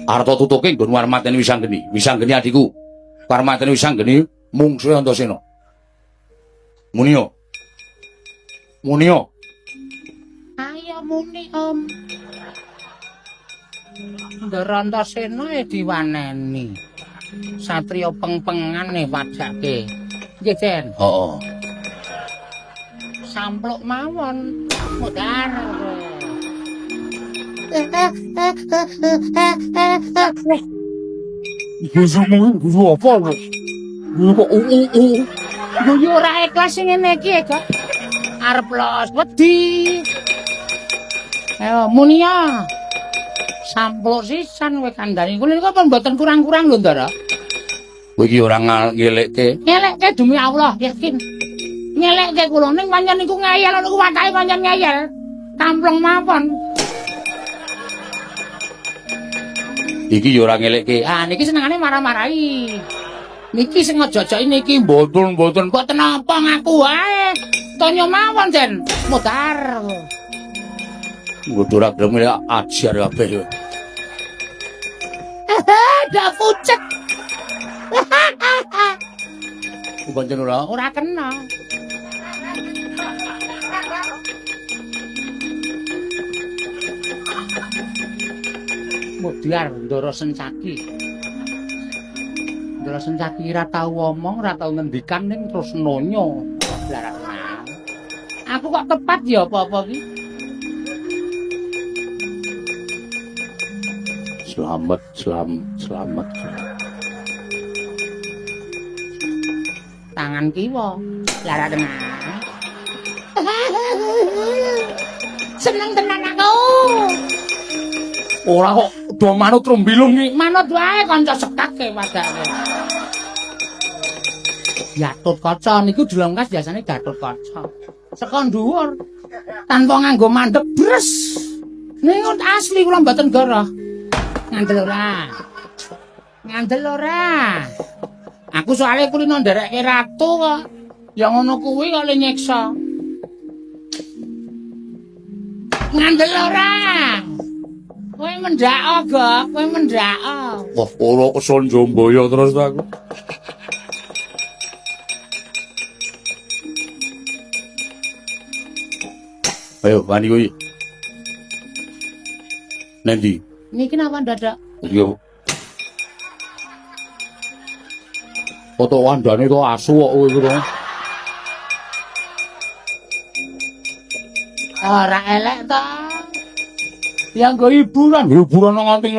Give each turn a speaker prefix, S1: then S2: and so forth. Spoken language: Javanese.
S1: Arta tutuke nggon warmateni Wisanggeni. Wisanggeni adikku. Warmateni Wisanggeni mungsuhe Antasena. Munio. Munio.
S2: Ayo muni, Om. Ndara Antasena diwaneni. Satriya peng-pengane padake. Nggih, Den.
S1: Heeh.
S2: Sampluk mawon. Modar.
S1: Gusu apa lho? Kok
S2: Yo ora ikhlas sing ngene iki, kok. Arep los wedi. Ayo muni ya. Sampluk sisan kowe kandhani. Kuwi kok mboten kurang-kurang lho, Ndara.
S1: kowe iki ora ngelekke?
S2: Ngelekke demi Allah, yakin. Ngelekke kula ning pancen niku ngeyel niku watake pancen ngeyel. Kamplong mawon.
S1: Iki yo ora ngelekke.
S2: Ah niki senengane marah-marahi. Niki sing ngejojoki niki mboten-mboten kok tenapa ngaku wae. Tonyo mawon, Den. Modar.
S1: Kudu ora gelem ajar kabeh yo.
S2: Dah pucet.
S1: Pancen ora.
S2: Ora kena. Modar Ndara Sencaki. Ndara Sencaki ora tau ngomong, ora tau ngendikan ning terus nonyo. Blarang. Aku kok tepat ya apa-apa iki?
S1: Selamat.
S2: Tangan kiwa. Lara tengah. Seneng tenan aku.
S1: Ora kok do manut trombilung iki.
S2: Manut wae kanca sekake padake. Gatut kaca niku dilongkas biasane Gatut kaca. Saka dhuwur tanpa nganggo mandhep bres. Niku asli kula mboten goroh. Ngandel ora. Ngandel ora. Aku soalnya kulino nderekke ratu kok. Ya ngono kuwi kok le nyiksa. Ngandel ora. Kowe mendhak kok, kowe mendhak.
S1: Wah, ora kesel Jombaya terus aku. Ayo, wani kuwi. Nanti.
S2: Niki napa dadak?
S1: Yo. Foto wandane to asu kok kowe iku to.
S2: Ora elek to.
S1: Ya nggo hiburan nganti